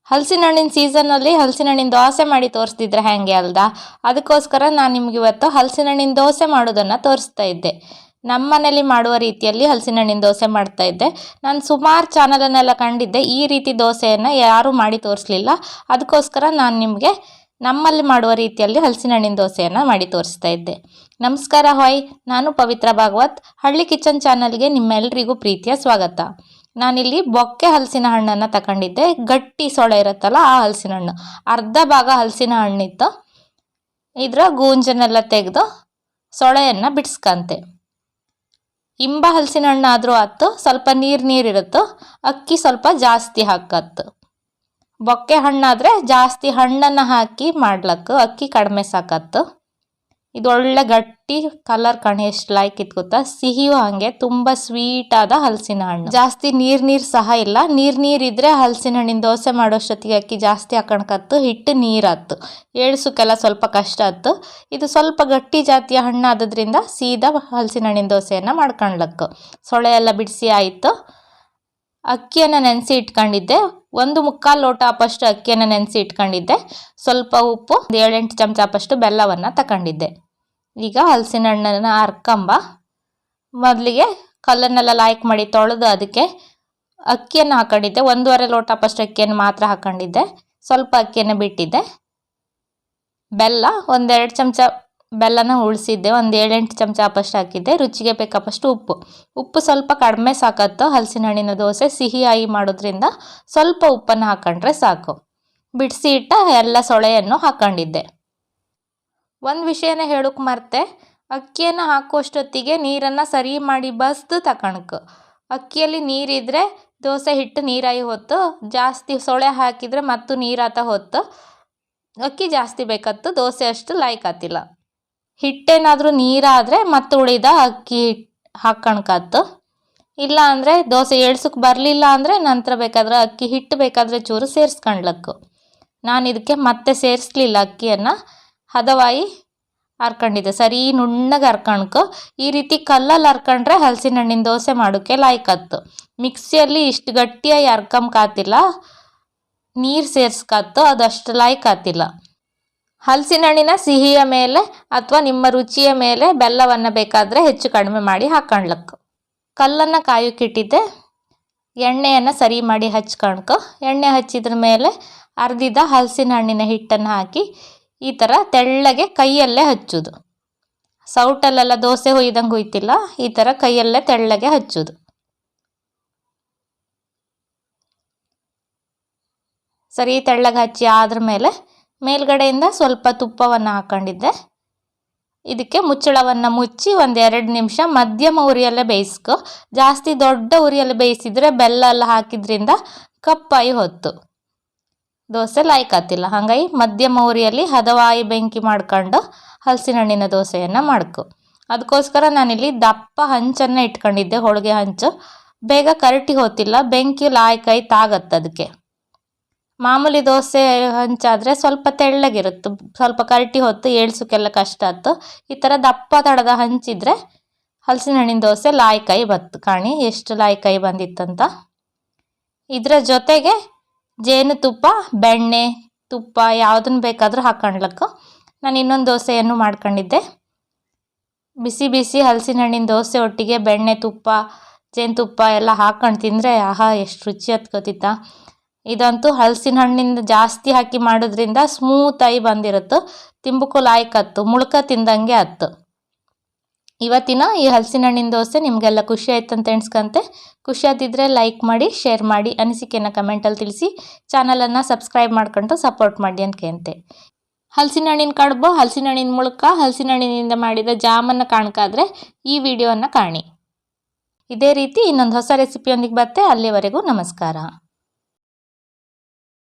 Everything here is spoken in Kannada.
ಹಲಸಿನ ಹಣ್ಣಿನ ಸೀಸನ್ನಲ್ಲಿ ಹಲಸಿನ ಹಣ್ಣಿನ ದೋಸೆ ಮಾಡಿ ತೋರಿಸ್ತಿದ್ರೆ ಹೇಗೆ ಅಲ್ದಾ, ಅದಕ್ಕೋಸ್ಕರ ನಾನು ನಿಮ್ಗೆ ಇವತ್ತು ಹಲಸಿನ ಹಣ್ಣಿನ ದೋಸೆ ಮಾಡೋದನ್ನು ತೋರಿಸ್ತಾ ಇದ್ದೆ. ನಮ್ಮ ಮನೇಲಿ ಮಾಡುವ ರೀತಿಯಲ್ಲಿ ಹಲಸಿನ ಹಣ್ಣಿನ ದೋಸೆ ಮಾಡ್ತಾ ಇದ್ದೆ. ನಾನು ಸುಮಾರು ಚಾನಲನ್ನೆಲ್ಲ ಕಂಡಿದ್ದೆ, ಈ ರೀತಿ ದೋಸೆಯನ್ನು ಯಾರೂ ಮಾಡಿ ತೋರಿಸಲಿಲ್ಲ. ಅದಕ್ಕೋಸ್ಕರ ನಾನು ನಿಮಗೆ ನಮ್ಮಲ್ಲಿ ಮಾಡುವ ರೀತಿಯಲ್ಲಿ ಹಲಸಿನ ಹಣ್ಣಿನ ದೋಸೆಯನ್ನು ಮಾಡಿ ತೋರಿಸ್ತಾ ಇದ್ದೆ. ನಮಸ್ಕಾರ, ಹಾಯ್, ನಾನು ಪವಿತ್ರ ಭಾಗವತ್. ಹಳ್ಳಿ ಕಿಚನ್ ಚಾನಲ್ಗೆ ನಿಮ್ಮೆಲ್ಲರಿಗೂ ಪ್ರೀತಿಯ ಸ್ವಾಗತ. ನಾನಿಲ್ಲಿ ಬೊಕ್ಕೆ ಹಲಸಿನ ಹಣ್ಣನ್ನು ತಗೊಂಡಿದ್ದೆ. ಗಟ್ಟಿ ಸೊಳೆ ಇರುತ್ತಲ್ಲ, ಆ ಹಲಸಿನ ಹಣ್ಣು. ಅರ್ಧ ಭಾಗ ಹಲಸಿನ ಹಣ್ಣಿತ್ತು. ಇದರ ಗೂಂಜನ್ನೆಲ್ಲ ತೆಗೆದು ಸೊಳೆಯನ್ನು ಬಿಡಿಸ್ಕಂತೆ. ಇಂಬ ಹಲಸಿನ ಹಣ್ಣು ಆದರೂ ಆಯ್ತು, ಸ್ವಲ್ಪ ನೀರಿರುತ್ತೆ. ಅಕ್ಕಿ ಸ್ವಲ್ಪ ಜಾಸ್ತಿ ಹಾಕತ್ತು. ಬೊಕ್ಕೆ ಹಣ್ಣಾದರೆ ಜಾಸ್ತಿ ಹಣ್ಣನ್ನು ಹಾಕಿ ಮಾಡ್ಲಕ್ಕೆ ಅಕ್ಕಿ ಕಡಿಮೆ ಸಾಕತ್ತು. ಇದು ಒಳ್ಳೆ ಗಟ್ಟಿ ಕಲರ್ ಕಣೆ, ಎಷ್ಟು ಲೈಕ್ ಇತ್ತು ಗೊತ್ತಾ. ಸಿಹಿಯೂ ಹಾಗೆ, ತುಂಬ ಸ್ವೀಟ್ ಆದ ಹಲಸಿನ ಹಣ್ಣು. ಜಾಸ್ತಿ ನೀರು ಸಹ ಇಲ್ಲ. ನೀರಿದ್ರೆ ಹಲಸಿನ ಹಣ್ಣಿನ ದೋಸೆ ಮಾಡೋಷ್ಟೊತ್ತಿಗೆ ಅಕ್ಕಿ ಜಾಸ್ತಿ ಹಾಕೊಂಡ್ಕತ್ತು, ಹಿಟ್ಟು ನೀರಾತು, ಏಳ್ಸೋಕ್ಕೆಲ್ಲ ಸ್ವಲ್ಪ ಕಷ್ಟ ಆಯ್ತು. ಇದು ಸ್ವಲ್ಪ ಗಟ್ಟಿ ಜಾತಿಯ ಹಣ್ಣು ಆದ್ರಿಂದ ಸೀದಾ ಹಲಸಿನ ಹಣ್ಣಿನ ದೋಸೆಯನ್ನು ಮಾಡ್ಕೊಳ್ಲಕ್ಕು. ಸೊಳೆ ಎಲ್ಲ ಬಿಡಿಸಿ ಆಯಿತು. ಅಕ್ಕಿಯನ್ನು ನೆನೆಸಿ ಇಟ್ಕೊಂಡಿದ್ದೆ. 1/4 ಲೋಟ ಅಪ್ಪಷ್ಟು ಅಕ್ಕಿಯನ್ನು ನೆನೆಸಿ ಇಟ್ಕೊಂಡಿದ್ದೆ. ಸ್ವಲ್ಪ ಉಪ್ಪು, 7-8 ಚಮಚ ಅಪ್ಪಷ್ಟು ಬೆಲ್ಲವನ್ನು ತಗೊಂಡಿದ್ದೆ. ಈಗ ಹಲಸಿನ ಹಣ್ಣನ್ನು ಹರ್ಕೊಂಬ ಮೊದಲಿಗೆ ಕಲ್ಲನ್ನೆಲ್ಲ ಲಾಯ್ಕ್ ಮಾಡಿ ತೊಳೆದು ಅದಕ್ಕೆ ಅಕ್ಕಿಯನ್ನು ಹಾಕೊಂಡಿದ್ದೆ. 1.5 ಲೋಟ ಅಪ್ಪಷ್ಟು ಅಕ್ಕಿಯನ್ನು ಮಾತ್ರ ಹಾಕೊಂಡಿದ್ದೆ. ಸ್ವಲ್ಪ ಅಕ್ಕಿಯನ್ನು ಬಿಟ್ಟಿದ್ದೆ. ಬೆಲ್ಲ 1-2 ಚಮಚ ಬೆಲ್ಲನ ಉಳಿಸಿದ್ದೆ. 7-8 ಚಮಚ ಅಪ್ಪಷ್ಟು ಹಾಕಿದ್ದೆ. ರುಚಿಗೆ ಬೇಕಪ್ಪಷ್ಟು ಉಪ್ಪು ಸ್ವಲ್ಪ ಕಡಿಮೆ ಸಾಕತ್ತು. ಹಲಸಿನ ಹಣ್ಣಿನ ದೋಸೆ ಸಿಹಿಯಾಗಿ ಮಾಡೋದ್ರಿಂದ ಸ್ವಲ್ಪ ಉಪ್ಪನ್ನು ಹಾಕೊಂಡ್ರೆ ಸಾಕು. ಬಿಡಿಸಿ ಇಟ್ಟ ಎಲ್ಲ ಸೊಳೆಯನ್ನು ಹಾಕೊಂಡಿದ್ದೆ. ಒಂದು ವಿಷಯನ ಹೇಳೋಕೆ ಮರ್ತೆ, ಅಕ್ಕಿಯನ್ನು ಹಾಕುವಷ್ಟೊತ್ತಿಗೆ ನೀರನ್ನು ಸರಿ ಮಾಡಿ ಬಸ್ದು ತಕಣಕು. ಅಕ್ಕಿಯಲ್ಲಿ ನೀರಿದ್ರೆ ದೋಸೆ ಹಿಟ್ಟು ನೀರಾಗಿ ಹೊತ್ತು, ಜಾಸ್ತಿ ಸೊಳೆ ಹಾಕಿದರೆ ಮತ್ತು ನೀರಾತ ಹೊತ್ತು. ಅಕ್ಕಿ ಜಾಸ್ತಿ ಬೇಕತ್ತು, ದೋಸೆ ಅಷ್ಟು ಲೈಕ್ ಆತಿಲ್ಲ. ಹಿಟ್ಟೇನಾದರೂ ನೀರಾದರೆ ಮತ್ತು ಉಳಿದ ಅಕ್ಕಿ ಹಾಕ್ಕೊಳ್ಕತ್ತು. ಇಲ್ಲ ಅಂದರೆ ದೋಸೆ ಏಳ್ಸಕ್ಕೆ ಬರಲಿಲ್ಲ ಅಂದರೆ ನಂತರ ಬೇಕಾದ್ರೆ ಅಕ್ಕಿ ಹಿಟ್ಟು ಬೇಕಾದರೆ ಚೂರು ಸೇರಿಸ್ಕೊಂಡ್ಲಕ್ಕು. ನಾನು ಇದಕ್ಕೆ ಮತ್ತೆ ಸೇರಿಸ್ಲಿಲ್ಲ. ಅಕ್ಕಿಯನ್ನು ಹದವಾಗಿ ಹರ್ಕೊಂಡಿದ್ದೆ, ಸರಿ ನುಣ್ಣಗೆ ಹರ್ಕೊಳ್ಕೊ. ಈ ರೀತಿ ಕಲ್ಲಲ್ಲಿ ಹರ್ಕೊಂಡ್ರೆ ಹಲಸಿನ ಹಣ್ಣಿನ ದೋಸೆ ಮಾಡೋಕ್ಕೆ ಲಾಯ್ಕತ್ತು. ಮಿಕ್ಸಿಯಲ್ಲಿ ಇಷ್ಟು ಗಟ್ಟಿಯಾಗಿ ಹರ್ಕೊಂಬಕಾತಿಲ್ಲ, ನೀರು ಸೇರಿಸ್ಕತ್ತು, ಅದಷ್ಟು ಲಾಯ್ಕ್ ಆತಿಲ್ಲ. ಹಲಸಿನ ಹಣ್ಣಿನ ಸಿಹಿಯ ಮೇಲೆ ಅಥವಾ ನಿಮ್ಮ ರುಚಿಯ ಮೇಲೆ ಬೆಲ್ಲವನ್ನು ಬೇಕಾದರೆ ಹೆಚ್ಚು ಕಡಿಮೆ ಮಾಡಿ ಹಾಕ್ಕೊಳ್ಲಕ್ಕು. ಕಲ್ಲನ್ನು ಕಾಯೋಕ್ಕಿಟ್ಟಿದ್ದೆ. ಎಣ್ಣೆಯನ್ನು ಸರಿ ಮಾಡಿ ಹಚ್ಕೊಳ್ಕೊ. ಎಣ್ಣೆ ಹಚ್ಚಿದ್ರ ಮೇಲೆ ಅರ್ದಿದ ಹಲಸಿನ ಹಣ್ಣಿನ ಹಿಟ್ಟನ್ನು ಹಾಕಿ ಈ ಥರ ತೆಳ್ಳಗೆ ಕೈಯಲ್ಲೇ ಹಚ್ಚೋದು. ಸೌಟಲ್ಲೆಲ್ಲ ದೋಸೆ ಹುಯ್ದಂಗೆ ಹುಯ್ತಿಲ್ಲ, ಈ ಥರ ಕೈಯಲ್ಲೇ ತೆಳ್ಳಗೆ ಹಚ್ಚೋದು. ಸರಿ ತೆಳ್ಳಗೆ ಹಚ್ಚಿ ಆದ್ರ ಮೇಲೆ ಮೇಲ್ಗಡೆಯಿಂದ ಸ್ವಲ್ಪ ತುಪ್ಪವನ್ನು ಹಾಕೊಂಡಿದ್ದೆ. ಇದಕ್ಕೆ ಮುಚ್ಚಳವನ್ನು ಮುಚ್ಚಿ 1-2 ನಿಮಿಷ ಮಧ್ಯಮ ಉರಿಯಲ್ಲೇ ಬೇಯಿಸ್ಕೊ. ಜಾಸ್ತಿ ದೊಡ್ಡ ಉರಿಯಲ್ಲಿ ಬೇಯಿಸಿದರೆ ಬೆಲ್ಲ ಎಲ್ಲ ಹಾಕಿದ್ರಿಂದ ಕಪ್ಪಾಯಿ ಹೊತ್ತು ದೋಸೆ ಲಾಯ್ಕ್ ಆತಿಲ್ಲ. ಹಾಗಾಗಿ ಮಧ್ಯಮ ಉರಿಯಲ್ಲಿ ಹದವಾಯಿ ಬೆಂಕಿ ಮಾಡ್ಕೊಂಡು ಹಲಸಿನ ಹಣ್ಣಿನ ದೋಸೆಯನ್ನು ಮಾಡ್ಕೊ. ಅದಕ್ಕೋಸ್ಕರ ನಾನಿಲ್ಲಿ ದಪ್ಪ ಹಂಚನ್ನು ಇಟ್ಕೊಂಡಿದ್ದೆ, ಹೋಳಿಗೆ ಹಂಚು. ಬೇಗ ಕರಟಿ ಹೋತಿಲ್ಲ, ಬೆಂಕಿ ಲಾಯ್ಕಾಯಿ ತಾಗತ್ತೆ. ಅದಕ್ಕೆ ಮಾಮೂಲಿ ದೋಸೆ ಹಂಚಾದರೆ ಸ್ವಲ್ಪ ತೆಳ್ಳಗಿರುತ್ತೆ, ಸ್ವಲ್ಪ ಕರಟಿ ಹೊತ್ತು ಏಳ್ಸೋಕ್ಕೆಲ್ಲ ಕಷ್ಟ ಆಯ್ತು. ಈ ಥರ ದಪ್ಪ ತಡದ ಹಂಚಿದ್ರೆ ಹಲಸಿನ ಹಣ್ಣಿನ ದೋಸೆ ಲಾಯ್ಕಾಯಿ ಬತ್ತು. ಕಾಣಿ ಎಷ್ಟು ಲಾಯ್ಕಾಯಿ ಬಂದಿತ್ತಂತ. ಇದರ ಜೊತೆಗೆ ಜೇನುತುಪ್ಪ, ಬೆಣ್ಣೆ, ತುಪ್ಪ ಯಾವುದನ್ನು ಬೇಕಾದರೂ ಹಾಕ್ಕೊಳ್ಲಕ್ಕು. ನಾನು ಇನ್ನೊಂದು ದೋಸೆಯನ್ನು ಮಾಡ್ಕೊಂಡಿದ್ದೆ. ಬಿಸಿ ಬಿಸಿ ಹಲಸಿನ ಹಣ್ಣಿನ ದೋಸೆ ಒಟ್ಟಿಗೆ ಬೆಣ್ಣೆ, ತುಪ್ಪ, ಜೇನುತುಪ್ಪ ಎಲ್ಲ ಹಾಕ್ಕೊಂಡು ತಿಂದರೆ ಆಹಾ ಎಷ್ಟು ರುಚಿ ಹತ್ಕೋತಿತ್ತ. ಇದಂತೂ ಹಲಸಿನ ಹಣ್ಣಿಂದ ಜಾಸ್ತಿ ಹಾಕಿ ಮಾಡೋದ್ರಿಂದ ಸ್ಮೂತಾಗಿ ಬಂದಿರುತ್ತೆ, ತಿಂಬಕ್ಕೂ ಲಾಯ್ಕತ್ತು, ಮುಳ್ಕ ತಿಂದಂಗೆ ಆಯ್ತು. ಇವತ್ತಿನ ಈ ಹಲಸಿನ ಹಣ್ಣಿನ ದೋಸೆ ನಿಮಗೆಲ್ಲ ಖುಷಿ ಆಯ್ತು ಅಂತ ಎಣಿಸ್ಕಂತೆ. ಖುಷಿ ಆದಿದ್ರೆ ಲೈಕ್ ಮಾಡಿ, ಶೇರ್ ಮಾಡಿ, ಅನಿಸಿಕೆಯನ್ನು ಕಮೆಂಟಲ್ಲಿ ತಿಳಿಸಿ. ಚಾನಲನ್ನು ಸಬ್ಸ್ಕ್ರೈಬ್ ಮಾಡ್ಕೊಂಡು ಸಪೋರ್ಟ್ ಮಾಡಿ ಅಂತ ಕೇಂತೆ. ಹಲಸಿನ ಹಣ್ಣಿನ ಕಡುಬು, ಹಲಸಿನ ಹಣ್ಣಿನ ಮುಳ್ಕ, ಹಲಸಿನ ಹಣ್ಣಿನಿಂದ ಮಾಡಿದ ಜಾಮನ್ನು ಕಾಣ್ಕಾದ್ರೆ ಈ ವಿಡಿಯೋವನ್ನು ಕಾಣಿ. ಇದೇ ರೀತಿ ಇನ್ನೊಂದು ಹೊಸ ರೆಸಿಪಿಯೊಂದಿಗೆ ಬರುತ್ತೆ. ಅಲ್ಲಿವರೆಗೂ ನಮಸ್ಕಾರ.